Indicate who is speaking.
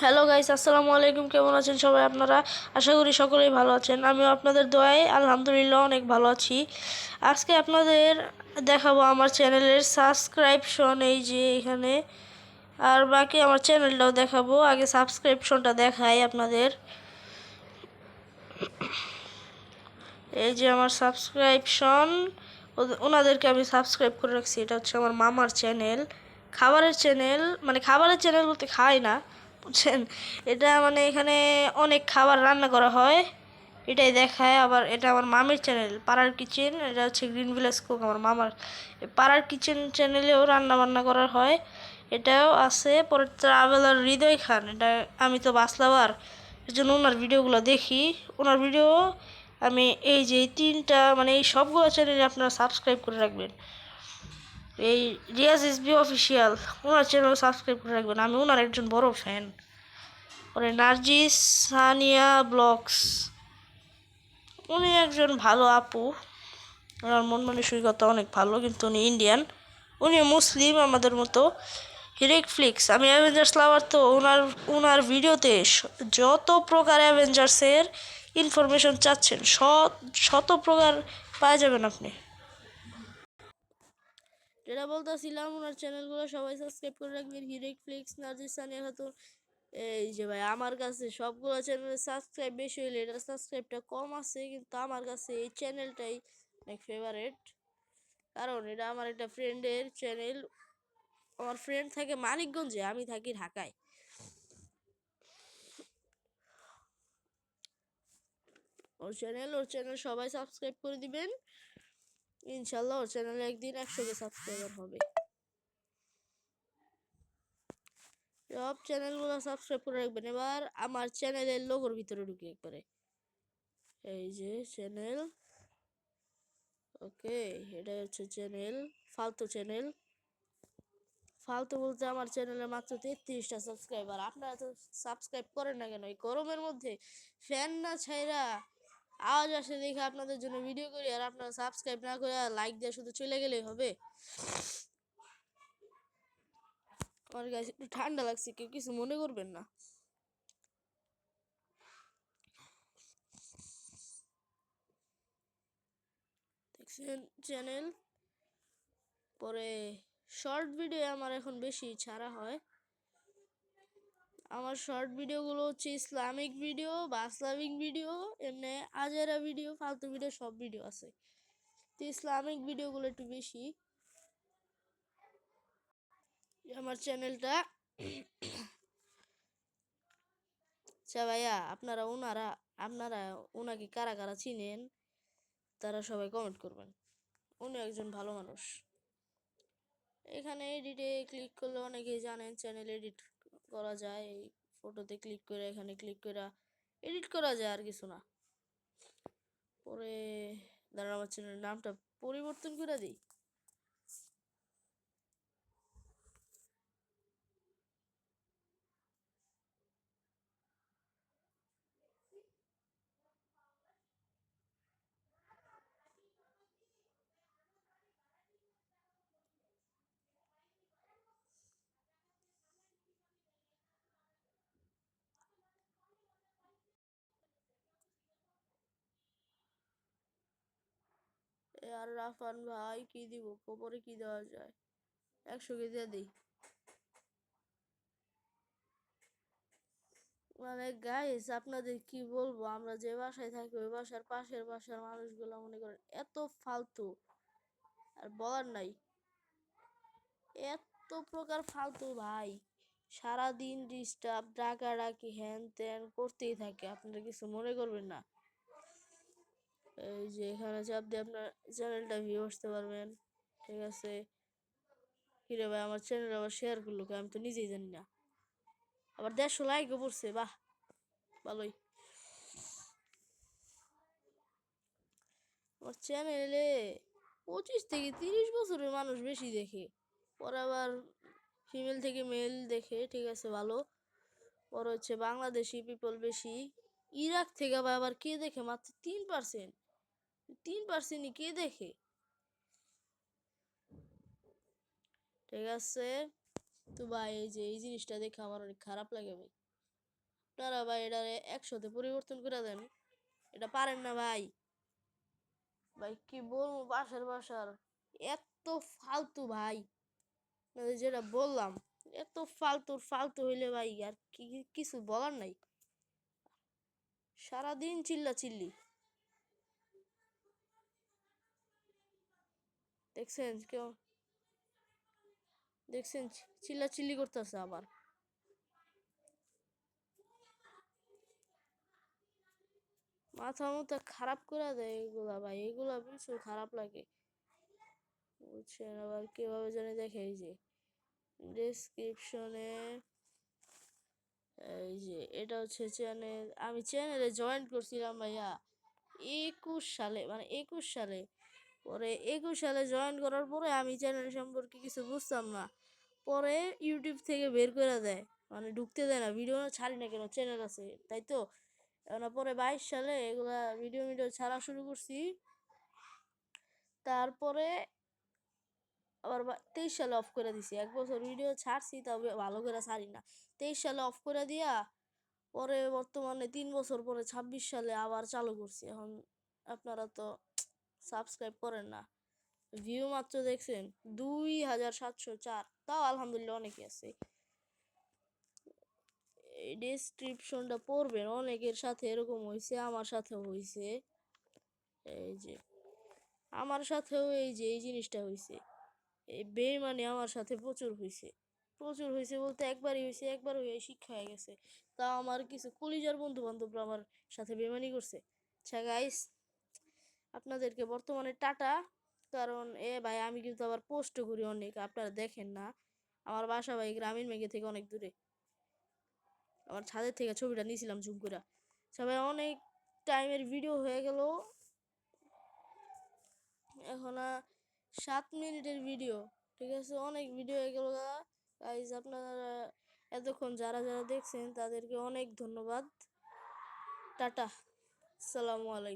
Speaker 1: Hello guys, আসসালামু আলাইকুম। কেমন আছেন সবাই আপনারা? আশা করি সকলেই ভালো আছেন। আমিও আপনাদের দোয়ায় আলহামদুলিল্লাহ অনেক ভালো আছি। আজকে আপনাদের দেখাবো আমার চ্যানেলের সাবস্ক্রিপশন, এই যে এখানে। আর বাকি আমার চ্যানেলটাও দেখাবো। আগে সাবস্ক্রিপশনটা দেখাই আপনাদের। এই যে আমার সাবস্ক্রিপশন, ওনাদেরকে আমি সাবস্ক্রাইব করে রাখছি। এটা হচ্ছে আমার মামার চ্যানেল, খাবারের চ্যানেল। মানে খাবারের চ্যানেল বলতে খাই না, বুঝছেন। এটা মানে এখানে অনেক খাবার রান্না করা হয়, এটাই দেখায়। আবার এটা আমার মামির চ্যানেল, পাড়ার কিচেন। এটা হচ্ছে গ্রিন ভিলেজ কুক, আমার মামার। পাড়ার কিচেন চ্যানেলেও রান্না বান্না করা হয়, এটাও আছে। পরে ট্রাভেলার হৃদয় খান, এটা আমি তো বাসলাবার, এর জন্য ওনার ভিডিওগুলো দেখি। ওনার ভিডিও আমি এই যে তিনটা মানে এই সবগুলো চ্যানেলে আপনারা সাবস্ক্রাইব করে রাখবেন। এই রিয়াজ এসবি অফিসিয়াল, ওনার চ্যানেল সাবস্ক্রাইব করে রাখবেন, আমি ওনার একজন বড় ফ্যান। পরে নার্জিস সানিয়া ব্লগস, উনি একজন ভালো আপু। ওনার মন মানসিকতা অনেক ভালো, কিন্তু উনি ইন্ডিয়ান, উনি মুসলিম আমাদের মতো। হিরেক ফ্লিক্স, আমি অ্যাভেঞ্জার্স লাভার, তো ওনার ওনার ভিডিওতে যত প্রকার অ্যাভেঞ্জার্সের ইনফরমেশন চাচ্ছেন শত প্রকার পাওয়া যাবেন আপনি। যেটা বলতেছিলাম, ওনার চ্যানেলগুলো সবাই সাবস্ক্রাইব করে রাখবেন। হিরেক ফ্লিক্স, নার্জিস সানিয়া খাতুন। এই যে ভাই, আমার কাছে সবগুলো চ্যানেলের সাবস্ক্রাইব বেশি হইলে এটা সাবস্ক্রাইবটা কম আছে, কিন্তু আমার কাছে এই চ্যানেলটাই অনেক ফেভারেট। কারণ এটা আমার একটা ফ্রেন্ডের চ্যানেল। আমার ফ্রেন্ড থাকে মানিকগঞ্জে, আমি থাকি ঢাকায়। ওর চ্যানেল সবাই সাবস্ক্রাইব করে দিবেন। ইনশাল্লাহ ওর চ্যানেলে একদিন 100 সাবস্ক্রাইবার হবে। সব চ্যানেলগুলো সাবস্ক্রাইব করে রাখবেন। এবার আমার চ্যানেলের লোগোর ভিতরে ঢুকি একবারে। এই যে চ্যানেল, ওকে, এটা হচ্ছে চ্যানেল, ফালতু চ্যানেল। ফালতু বলতে আমার চ্যানেলে মাত্র 33টা সাবস্ক্রাইবার। আপনারা তো সাবস্ক্রাইব করেন না কেন? এই গরমের মধ্যে ফ্যান না ছাইরা আওয়াজ আসে দেখে আপনাদের জন্য ভিডিও করি, আর আপনারা সাবস্ক্রাইব না করে লাইক দিয়ে শুধু চলে গেলেই হবে? আমার কাছে একটু ঠান্ডা লাগছে, কেউ কিছু মনে করবেন না। দেখছেন চ্যানেল। পরে শর্ট ভিডিও আমার এখন বেশি ছাড়া হয়। আমার শর্ট ভিডিওগুলো হচ্ছে ইসলামিক ভিডিও বা ইসলামিক ভিডিও, এমনি আজেরা ভিডিও, ফালতু ভিডিও, সব ভিডিও আছে। তো ইসলামিক ভিডিওগুলো একটু বেশি। আমার চ্যানেলটা। আচ্ছা ভাইয়া, আপনারা ওনাকে কারা কারা চিনেন, তারা সবাই কমেন্ট করবেন। উনি একজন ভালো মানুষ। এখানে এডিটে ক্লিক করলে অনেকেই জানেন চ্যানেল এডিট করা যায়। এই ফটোতে ক্লিক করে এখানে ক্লিক করে এডিট করা যায়, আর কিছু না। পরে দাঁড়া, আমার চ্যানেলের নামটা পরিবর্তন করে দিই। আর রাফান ভাই, কি দিব খবরে, কি দেওয়া যায়? 100 দিয়ে দিই। মানে গাইস, আপনাদের কি বলবো, আমরা যে বাসায় থাকি ওই বাসার পাশের বাসার মানুষগুলো মনে করেন এত ফালতু, আর বলার নাই। এত প্রকার ফালতু ভাই, সারাদিন ডিস্টার্ব, ডাকাডাকি, হ্যান ত্যান করতেই থাকে। আপনারা কিছু মনে করবেন না। এই যে এখানে চাপ দিয়ে আপনার চ্যানেলটা ভিউ আসতে পারবেন। ঠিক আছে। কিরে ভাই, আমার চ্যানেল আবার শেয়ার করলো কে? আমি তো নিজেই জানি না। আবার 150 লাইকও পড়ছে, বাহ, ভালোই। আমার চ্যানেলে 25 থেকে 30 বছরের মানুষ বেশি দেখে। পরে আবার ফিমেল থেকে মেল দেখে, ঠিক আছে, ভালো। পরে হচ্ছে বাংলাদেশি পিপল বেশি। ইরাক থেকে আবার কে দেখে মাত্র 3%। 3%ই কে দেখে? ঠিক আছে। তো ভাই, এই যে এই জিনিসটা দেখে আমার অনেক খারাপ লাগে ভাই। আপনারা ভাই এটা 100-তে পরিবর্তন করে দেন। এটা পারেন না ভাই। ভাই কি বলবো, বাসার এত ফালতু ভাই। যেটা বললাম, এত ফালতু হইলে ভাই আর কিছু বলার নাই। সারাদিন চিল্লা চিল্লি, দেখছেন কেউ, দেখছেন চিল্লা চিল্লি করতেছে আবার। মাথা মুথা খারাপ করে দেয় এগুলা ভাই, এগুলা প্রচুর খারাপ লাগে বুঝছেন। আবার কিভাবে জানি দেখে, এই যে ডেসক্রিপশনে, এই যে এটা হচ্ছে চ্যানেল, আমি চ্যানেলে জয়েন করছিলাম ভাইয়া 21 সালে, মানে 21 সালে। পরে 21 সালে জয়েন করার পরে আমি চ্যানেল সম্পর্কে কিছু বুঝতাম না। পরে ইউটিউব থেকে বের করে দেয়, মানে ঢুকতে দেয় না, ভিডিও ছাড়ি না কেন, চ্যানেল আছে তাই তো। পরে 22 সালে এগুলা ভিডিও ভিডিও ছাড়া শুরু করছি। তারপরে আবার 23 সালে অফ করে দিছি। 1 বছর ভিডিও ছাড়ছি, তবে ভালো করে ছাড়ি না। 23 সালে অফ করে দিয়া পরে বর্তমানে 3 বছর পরে 26 সালে আবার চালু করছি। এখন আপনারা তো সাবস্ক্রাইব করেন না, ভিউ মাত্র দেখছেন 2704, তাও আলহামদুলিল্লাহ অনেকই আছে। এই ডেসক্রিপশনটা পড়বেন, অনেকের সাথে এরকম হয়েছে, আমার সাথেও হয়েছে। এই যে আমার সাথেও এই যে এই জিনিসটা হয়েছে, এই বেইমানি আমার সাথে প্রচুর হয়েছে। প্রচুর হয়েছে বলতে একবারই হয়েছে, একবার হয়ে শিক্ষা হয়ে গেছে। তাও আমার কিছু কলিজার বন্ধু বান্ধবরা আমার সাথে বেইমানি করছে। আচ্ছা গাইস, আপনাদেরকে বর্তমানে টাটা। কারণ ভাই আমি কিন্তু আবার পোস্টও করি অনেক, আপনারা দেখেন না। আমার বাসা ভাই গ্রামীণ ব্যাংকে থেকে অনেক দূরে। আমার ছাদের থেকে ছবিটা নিয়েছিলাম জুম করে। সবাই অনেক টাইমের ভিডিও হয়ে গেল, এখন 7 মিনিটের ভিডিও, ঠিক আছে, অনেক ভিডিও হয়ে গেল। গাইজ আপনারা এতক্ষণ যারা যারা দেখছেন তাদেরকে অনেক ধন্যবাদ। টাটা, আসসালামু আলাইকুম।